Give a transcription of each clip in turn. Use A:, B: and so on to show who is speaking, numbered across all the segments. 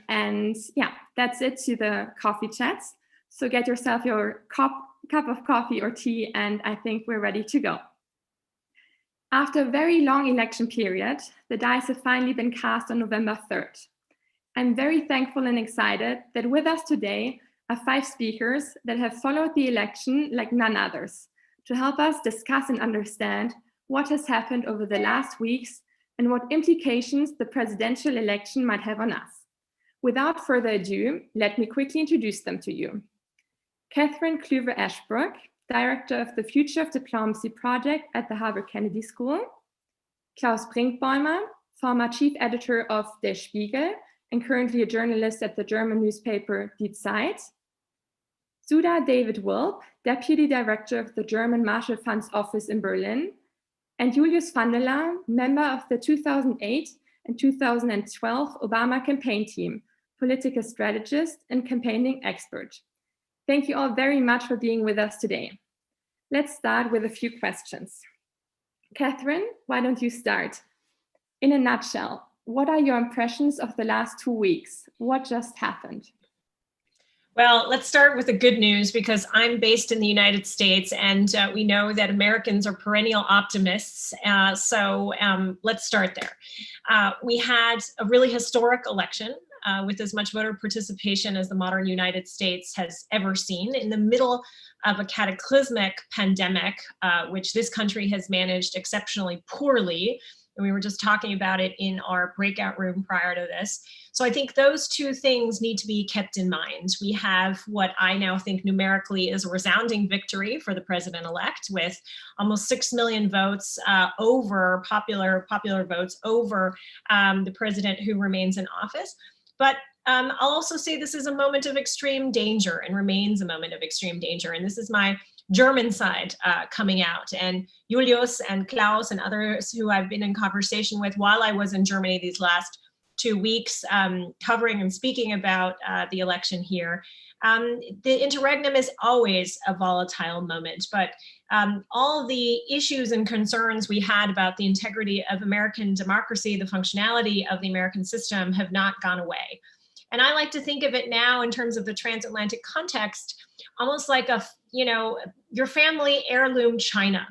A: And yeah, that's it to the coffee chats. So get yourself your cup of coffee or tea, and I think we're ready to go. After a very long election period, the dice have finally been cast on November 3rd. I'm very thankful and excited that with us today are 5 speakers that have followed the election like none others to help us discuss and understand what has happened over the last weeks and what implications the presidential election might have on us. Without further ado, let me quickly introduce them to you. Catherine Kluwer-Ashbrook, Director of the Future of Diplomacy Project at the Harvard Kennedy School. Klaus Brinkbäumer, former Chief Editor of Der Spiegel and currently a journalist at the German newspaper Die Zeit. Sudha David Wilp, Deputy Director of the German Marshall Fund's office in Berlin. And Julius van der Laan, member of the 2008 and 2012 Obama campaign team, political strategist and campaigning expert. Thank you all very much for being with us today. Let's start with a few questions. Catherine, why don't you start? In a nutshell, what are your impressions of the last 2 weeks? What just happened?
B: Well, let's start with the good news because I'm based in the United States and we know that Americans are perennial optimists. So let's start there. We had a really historic election with as much voter participation as the modern United States has ever seen in the middle of a cataclysmic pandemic, which this country has managed exceptionally poorly. And we were just talking about it in our breakout room prior to this. So I think those 2 things need to be kept in mind. We have what I now think numerically is a resounding victory for the president-elect with almost 6 million votes over popular votes over the president who remains in office. But I'll also say this is a moment of extreme danger and remains a moment of extreme danger. And this is my German side coming out. And Julius and Klaus and others who I've been in conversation with while I was in Germany these last 2 weeks, covering and speaking about the election here. The interregnum is always a volatile moment, but all the issues and concerns we had about the integrity of American democracy, the functionality of the American system have not gone away. And I like to think of it now in terms of the transatlantic context, almost like your family heirloom china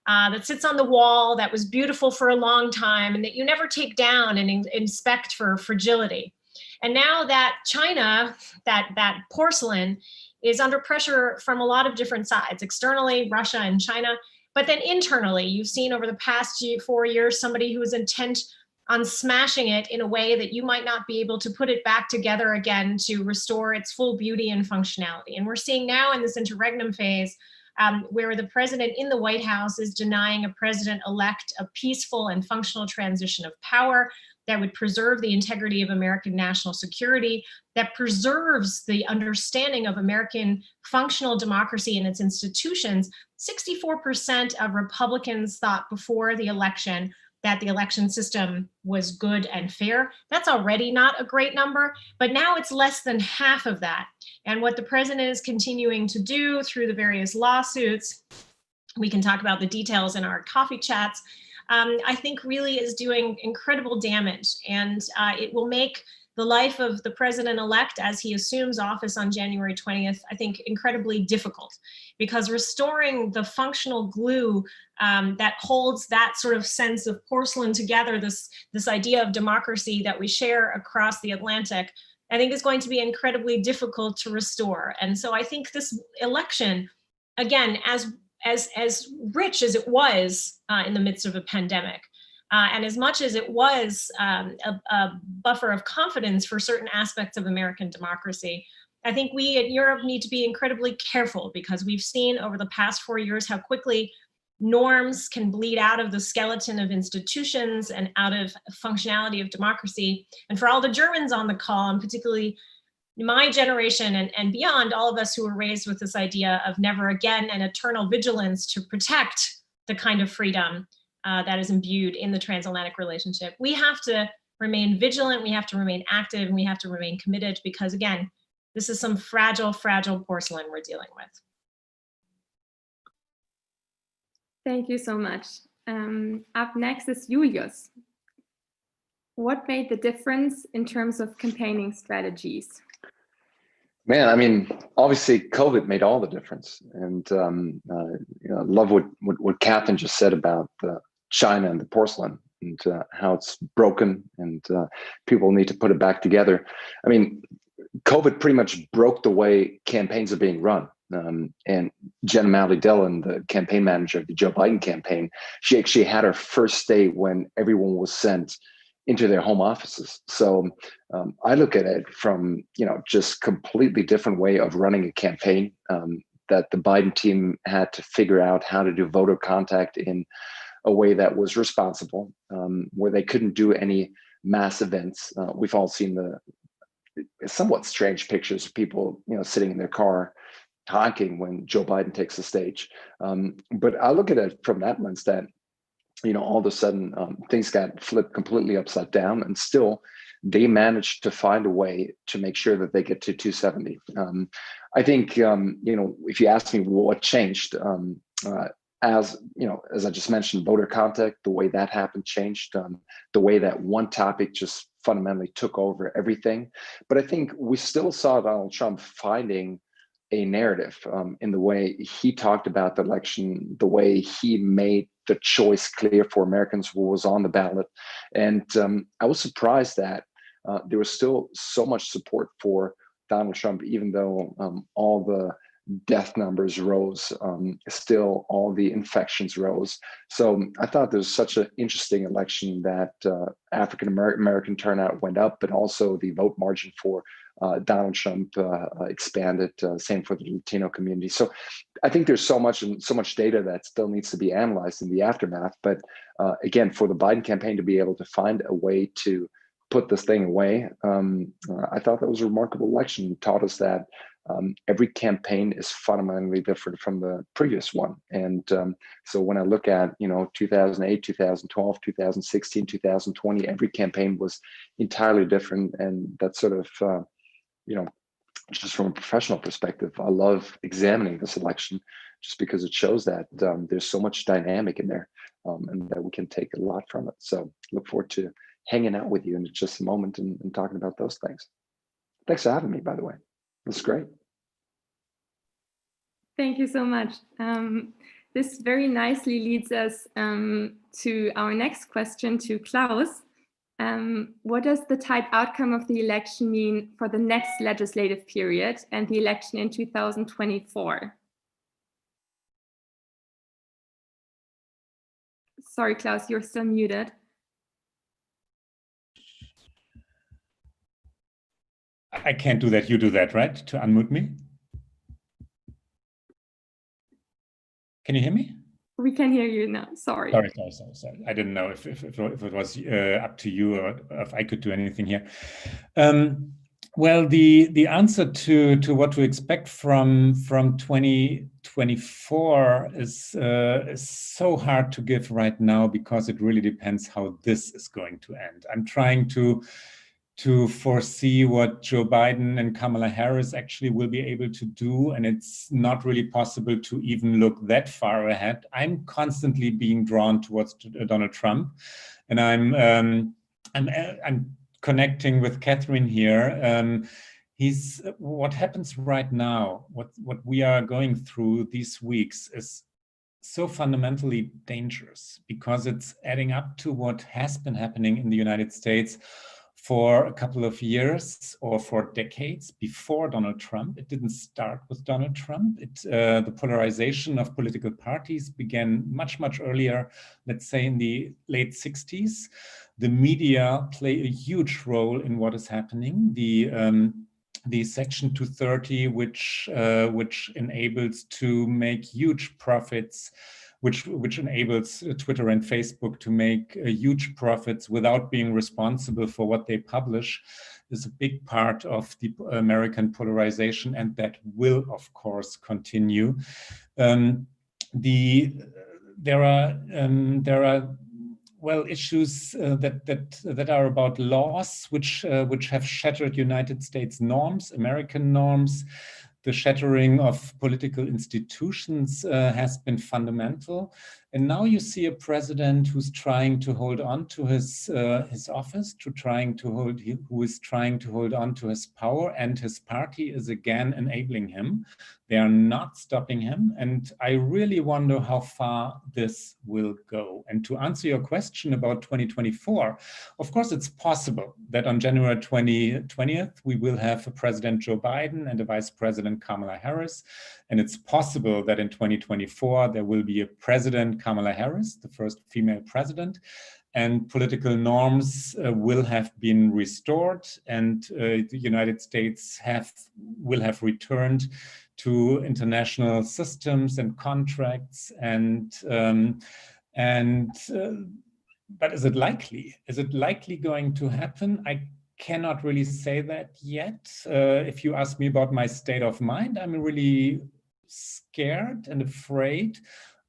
B: that sits on the wall that was beautiful for a long time and that you never take down and inspect for fragility. And now that china, that porcelain is under pressure from a lot of different sides, externally, Russia and China, but then internally, you've seen over the past 4 years, somebody who is intent on smashing it in a way that you might not be able to put it back together again to restore its full beauty and functionality. And we're seeing now in this interregnum phase where the president in the White House is denying a president-elect a peaceful and functional transition of power that would preserve the integrity of American national security, that preserves the understanding of American functional democracy and its institutions. 64% of Republicans thought before the election that the election system was good and fair. That's already not a great number, but now it's less than half of that. And what the president is continuing to do through the various lawsuits, we can talk about the details in our coffee chats, I think really is doing incredible damage. And it will make the life of the president-elect as he assumes office on January 20th, I think incredibly difficult, because restoring the functional glue that holds that sort of sense of porcelain together, this idea of democracy that we share across the Atlantic, I think is going to be incredibly difficult to restore. And so I think this election, again, as rich as it was in the midst of a pandemic, and as much as it was a buffer of confidence for certain aspects of American democracy, I think we in Europe need to be incredibly careful because we've seen over the past 4 years how quickly norms can bleed out of the skeleton of institutions and out of functionality of democracy. And for all the Germans on the call, and particularly my generation and beyond, all of us who were raised with this idea of never again and eternal vigilance to protect the kind of freedom that is imbued in the transatlantic relationship. We have to remain vigilant, we have to remain active, and we have to remain committed because, again, this is some fragile, fragile porcelain we're dealing with.
A: Thank you so much. Up next is Julius. What made the difference in terms of campaigning strategies?
C: Man, I mean, obviously, COVID made all the difference, and I love what Catherine just said about China and the porcelain, and how it's broken, and people need to put it back together. I mean, COVID pretty much broke the way campaigns are being run. And Jen Malley Dillon, the campaign manager of the Joe Biden campaign, she actually had her first day when everyone was sent into their home offices. So I look at it from, just completely different way of running a campaign, that the Biden team had to figure out how to do voter contact in a way that was responsible, where they couldn't do any mass events. We've all seen the somewhat strange pictures of people, sitting in their car honking when Joe Biden takes the stage. But I look at it from that lens that, all of a sudden things got flipped completely upside down, and still they managed to find a way to make sure that they get to 270. I think, if you ask me what changed, as I just mentioned, voter contact, the way that happened changed, the way that one topic just fundamentally took over everything. But I think we still saw Donald Trump finding a narrative in the way he talked about the election, the way he made the choice clear for Americans what was on the ballot. And I was surprised that there was still so much support for Donald Trump, even though all the death numbers rose, still all the infections rose. So I thought there was such an interesting election that African American turnout went up, but also the vote margin for Donald Trump expanded. Same for the Latino community. So I think there's so much data that still needs to be analyzed in the aftermath. But again, for the Biden campaign to be able to find a way to put this thing away, I thought that was a remarkable election. It taught us that every campaign is fundamentally different from the previous one. And so when I look at, 2008, 2012, 2016, 2020, every campaign was entirely different. And that sort of, just from a professional perspective, I love examining this election just because it shows that there's so much dynamic in there, and that we can take a lot from it. So look forward to hanging out with you in just a moment and talking about those things. Thanks for having me, by the way. That's great.
A: Thank you so much. This very nicely leads us to our next question to Klaus. What does the tight outcome of the election mean for the next legislative period and the election in 2024? Sorry, Klaus, you're still muted.
D: I can't do that. You do that, right? To unmute me? Can you hear me?
A: We can hear you now. Sorry.
D: Sorry. I didn't know if it was up to you or if I could do anything here. Well, the answer to what to expect from 2024 is so hard to give right now, because it really depends how this is going to end. I'm trying to foresee what Joe Biden and Kamala Harris actually will be able to do, and it's not really possible to even look that far ahead. I'm constantly being drawn towards Donald Trump, and I'm connecting with Catherine here. What happens right now, what we are going through these weeks is so fundamentally dangerous, because it's adding up to what has been happening in the United States for a couple of years or for decades before Donald Trump. It didn't start with Donald Trump. The polarization of political parties began much, much earlier, let's say in the late 60s. The media play a huge role in what is happening. The Section 230, which enables to make huge profits, which enables Twitter and Facebook to make huge profits without being responsible for what they publish, is a big part of the American polarization, and that will, of course, continue. There are issues that are about laws which have shattered United States norms, American norms. The shattering of political institutions has been fundamental. And now you see a president who's trying to hold on to his office, who is trying to hold on to his power, and his party is again enabling him. They are not stopping him. And I really wonder how far this will go. And to answer your question about 2024, of course, it's possible that on January 20th, we will have a President Joe Biden and a Vice President Kamala Harris. And it's possible that in 2024, there will be a President Kamala Harris, the first female president, and political norms will have been restored, and the United States will have returned to international systems and contracts. But is it likely? Is it likely going to happen? I cannot really say that yet. If you ask me about my state of mind, I'm really scared and afraid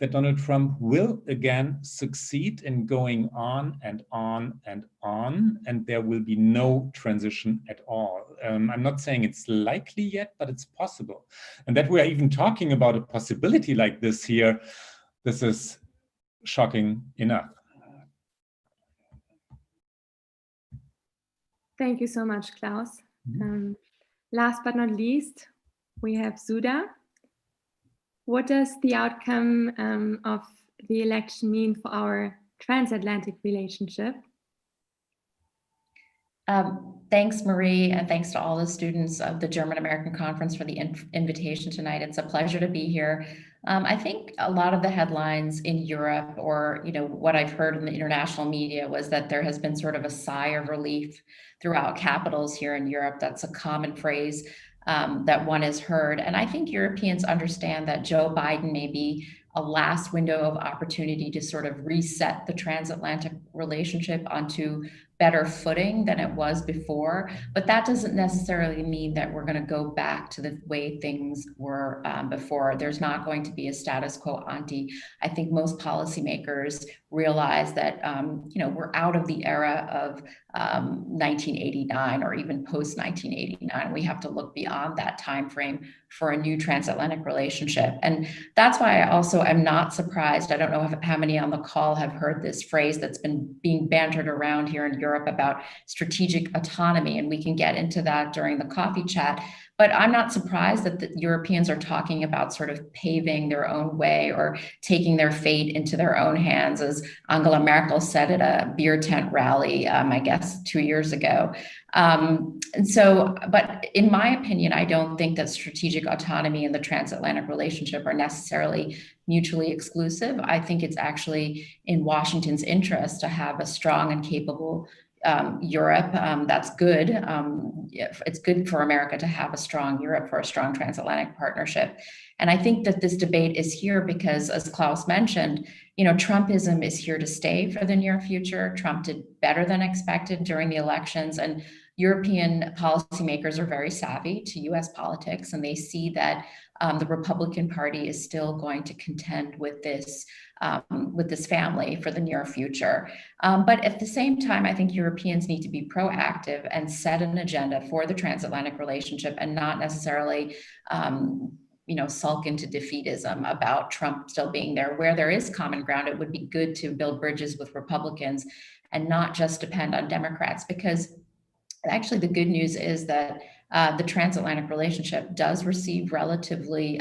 D: that Donald Trump will again succeed in going on and on and on, and there will be no transition at all. I'm not saying it's likely yet, but it's possible. And that we are even talking about a possibility like this here, this is shocking enough.
A: Thank you so much, Klaus. Last but not least, we have Sudha. What does the outcome of the election mean for our transatlantic relationship?
E: Thanks, Marie, and thanks to all the students of the German American Conference for the invitation tonight. It's a pleasure to be here. I think a lot of the headlines in Europe, or what I've heard in the international media, was that there has been sort of a sigh of relief throughout capitals here in Europe. That's a common phrase that one has heard. And I think Europeans understand that Joe Biden may be a last window of opportunity to sort of reset the transatlantic relationship onto better footing than it was before. But that doesn't necessarily mean that we're going to go back to the way things were before. There's not going to be a status quo ante. I think most policymakers realize that we're out of the era of 1989 or even post 1989. We have to look beyond that time frame for a new transatlantic relationship. And that's why I also am not surprised. I don't know how many on the call have heard this phrase that's been being bantered around here in Europe about strategic autonomy, and we can get into that during the coffee chat. But I'm not surprised that the Europeans are talking about sort of paving their own way or taking their fate into their own hands, as Angela Merkel said at a beer tent rally, I guess 2 years ago. But in my opinion, I don't think that strategic autonomy and the transatlantic relationship are necessarily mutually exclusive. I think it's actually in Washington's interest to have a strong and capable Europe. That's good. It's good for America to have a strong Europe, for a strong transatlantic partnership. And I think that this debate is here because, as Klaus mentioned, Trumpism is here to stay for the near future. Trump did better than expected during the elections, and European policymakers are very savvy to US politics, and they see that the Republican Party is still going to contend with this family for the near future. But at the same time, I think Europeans need to be proactive and set an agenda for the transatlantic relationship, and not necessarily sulk into defeatism about Trump still being there. Where there is common ground, it would be good to build bridges with Republicans and not just depend on Democrats, because actually the good news is that the transatlantic relationship does receive relatively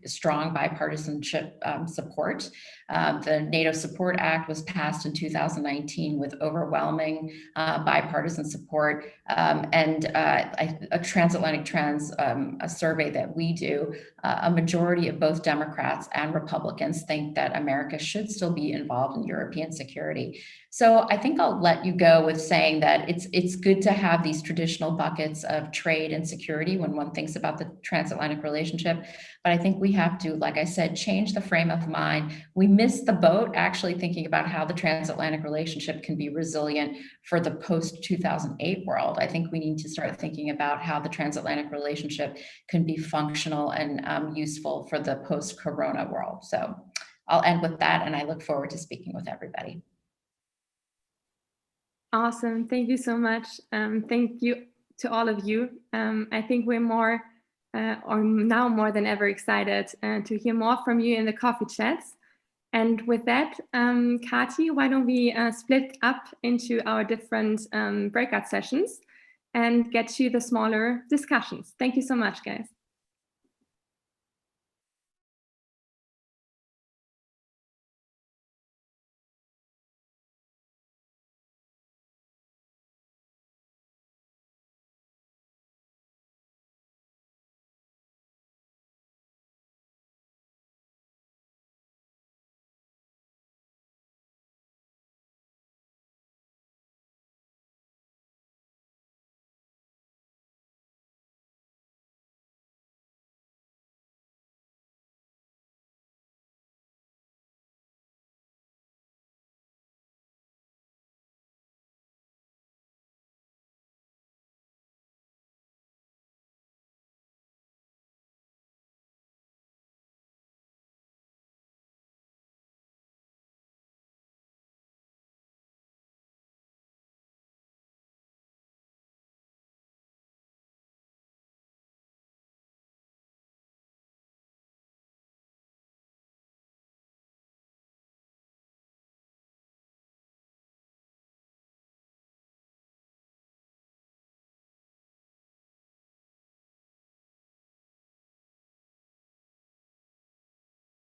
E: strong bipartisanship support. The NATO Support Act was passed in 2019 with overwhelming bipartisan support. And a Transatlantic Trends, a survey that we do, a majority of both Democrats and Republicans think that America should still be involved in European security. So I think I'll let you go with saying that it's good to have these traditional buckets of trade and security when one thinks about the transatlantic relationship. But I think we have to, like I said, change the frame of mind. We missed the boat actually thinking about how the transatlantic relationship can be resilient for the post-2008 world. I think we need to start thinking about how the transatlantic relationship can be functional and useful for the post-corona world. So I'll end with that, and I look forward to speaking with everybody.
A: Awesome. Thank you so much. Thank you to all of you. I think we're now more than ever excited to hear more from you in the coffee chats. And with that, Kati, why don't we split up into our different breakout sessions and get to the smaller discussions. Thank you so much, guys.